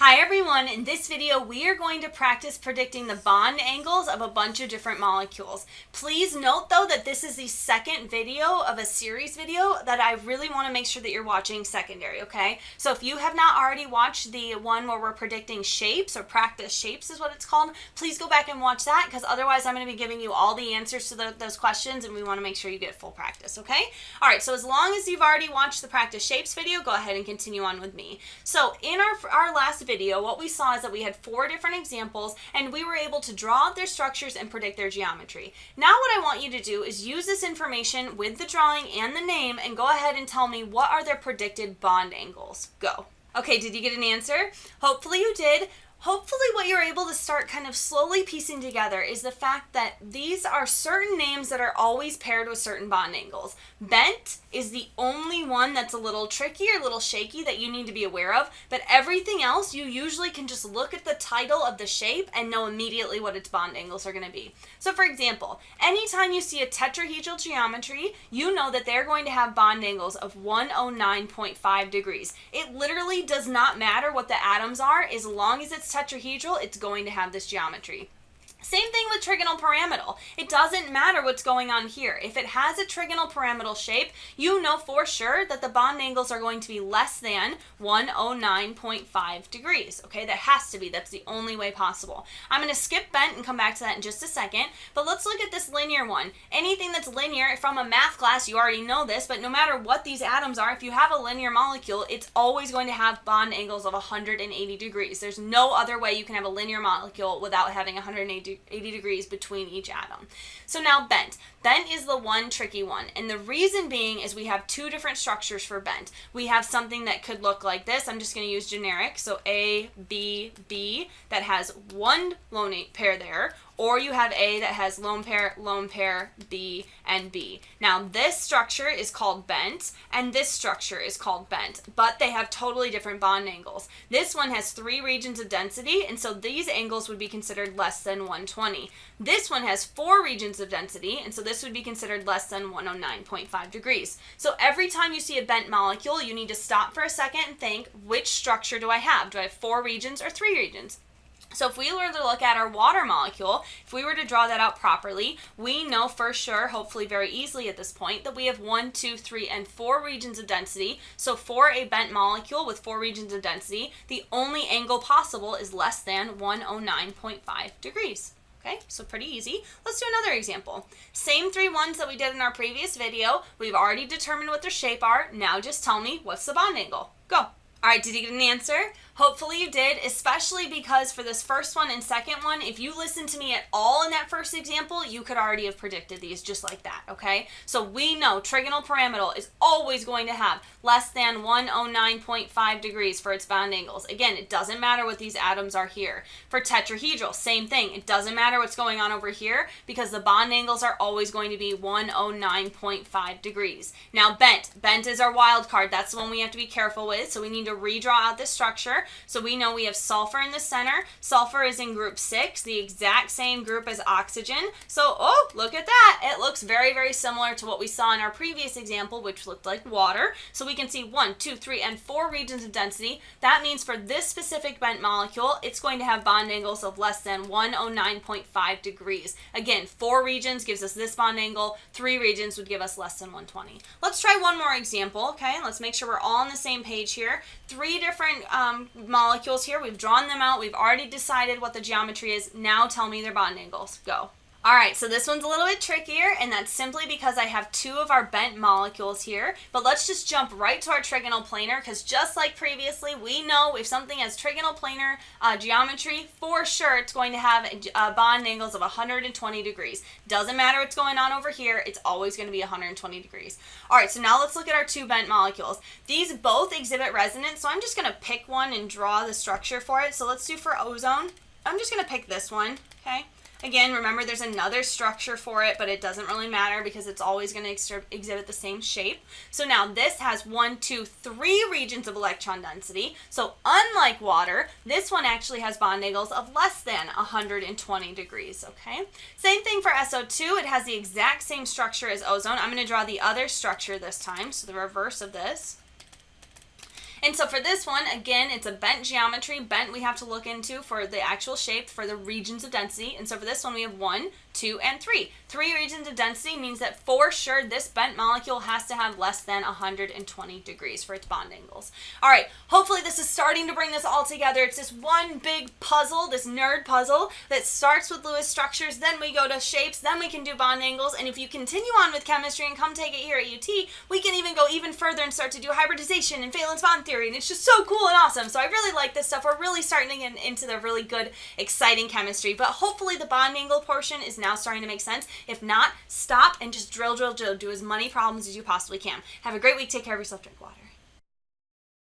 Hi everyone, in this video we are going to practice predicting the bond angles of a bunch of different molecules. Please note though that this is the second video of a series video that I really want to make sure that you're watching secondary, okay? So if you have not already watched the one where we're predicting shapes, or practice shapes is what it's called, please go back and watch that, because otherwise I'm going to be giving you all the answers to those questions and we want to make sure you get full practice, okay? Alright, so as long as you've already watched the practice shapes video, go ahead and continue on with me. So in our last video, what we saw is that we had 4 different examples and we were able to draw out their structures and predict their geometry. Now what I want you to do is use this information with the drawing and the name and go ahead and tell me what are their predicted bond angles. Go. Okay, did you get an answer? Hopefully you did. Hopefully what you're able to start kind of slowly piecing together is the fact that these are certain names that are always paired with certain bond angles. Bent is the only one that's a little tricky or a little shaky that you need to be aware of, but everything else you usually can just look at the title of the shape and know immediately what its bond angles are going to be. So for example, anytime you see a tetrahedral geometry, you know that they're going to have bond angles of 109.5 degrees. It literally does not matter what the atoms are, as long as it's tetrahedral, it's going to have this geometry. Same thing with trigonal pyramidal. It doesn't matter what's going on here. If it has a trigonal pyramidal shape, you know for sure that the bond angles are going to be less than 109.5 degrees. Okay, that has to be. That's the only way possible. I'm going to skip bent and come back to that in just a second, but let's look at this linear one. Anything that's linear, from a math class, you already know this, but no matter what these atoms are, if you have a linear molecule, it's always going to have bond angles of 180 degrees. There's no other way you can have a linear molecule without having 180 degrees between each atom. So now bent. Bent is the one tricky one, and the reason being is we have 2 different structures for bent. We have something that could look like this. I'm just going to use generic, so A, B, B, that has one lone pair there, or you have A that has lone pair, B, and B. Now this structure is called bent, and this structure is called bent, but they have totally different bond angles. This one has 3 regions of density, and so these angles would be considered less than 120. This one has 4 regions of density, and so this would be considered less than 109.5 degrees. So every time you see a bent molecule, you need to stop for a second and think, which structure do I have? Do I have 4 regions or 3 regions? So if we were to look at our water molecule, if we were to draw that out properly, we know for sure, hopefully very easily at this point, that we have 1, 2, 3, and 4 regions of density. So for a bent molecule with 4 regions of density, the only angle possible is less than 109.5 degrees. Okay, so pretty easy. Let's do another example. Same 3 ones that we did in our previous video. We've already determined what their shape are. Now just tell me, what's the bond angle? Go. All right, did you get an answer? Hopefully you did, especially because for this first one and second one, if you listened to me at all in that first example, you could already have predicted these just like that, okay? So we know trigonal pyramidal is always going to have less than 109.5 degrees for its bond angles. Again, it doesn't matter what these atoms are here. For tetrahedral, same thing. It doesn't matter what's going on over here because the bond angles are always going to be 109.5 degrees. Now bent is our wild card. That's the one we have to be careful with, so we need to redraw out this structure. So we know we have sulfur in the center. Sulfur is in group 6, the exact same group as oxygen. So, oh, look at that. It looks very, very similar to what we saw in our previous example, which looked like water. So we can see 1, 2, 3, and 4 regions of density. That means for this specific bent molecule, it's going to have bond angles of less than 109.5 degrees. Again, 4 regions gives us this bond angle. 3 regions would give us less than 120. Let's try one more example, okay? Let's make sure we're all on the same page here. 3 different molecules here. We've drawn them out. We've already decided what the geometry is. Now tell me their bond angles. Go. All right, so this one's a little bit trickier, and that's simply because I have 2 of our bent molecules here. But let's just jump right to our trigonal planar, because just like previously, we know if something has trigonal planar geometry, for sure it's going to have bond angles of 120 degrees. Doesn't matter what's going on over here, it's always going to be 120 degrees. All right, so now let's look at our 2 bent molecules. These both exhibit resonance, so I'm just going to pick one and draw the structure for it. So let's do for ozone. I'm just going to pick this one, okay? Again, remember there's another structure for it, but it doesn't really matter because it's always going to exhibit the same shape. So now this has 1, 2, 3 regions of electron density. So unlike water, this one actually has bond angles of less than 120 degrees, okay? Same thing for SO2. It has the exact same structure as ozone. I'm going to draw the other structure this time, so the reverse of this. And so for this one, again, it's a bent geometry. Bent we have to look into for the actual shape, for the regions of density. And so for this one, we have 1, 2, and 3. 3 regions of density means that for sure this bent molecule has to have less than 120 degrees for its bond angles. All right, hopefully this is starting to bring this all together. It's this one big puzzle, this nerd puzzle that starts with Lewis structures, then we go to shapes, then we can do bond angles, and if you continue on with chemistry and come take it here at UT, we can even go even further and start to do hybridization and valence bond theory, and it's just so cool and awesome. So I really like this stuff. We're really starting to get into the really good, exciting chemistry, but hopefully the bond angle portion is now starting to make sense. If not, stop and just drill, do as many problems as you possibly can. Have a great week. Take care of yourself.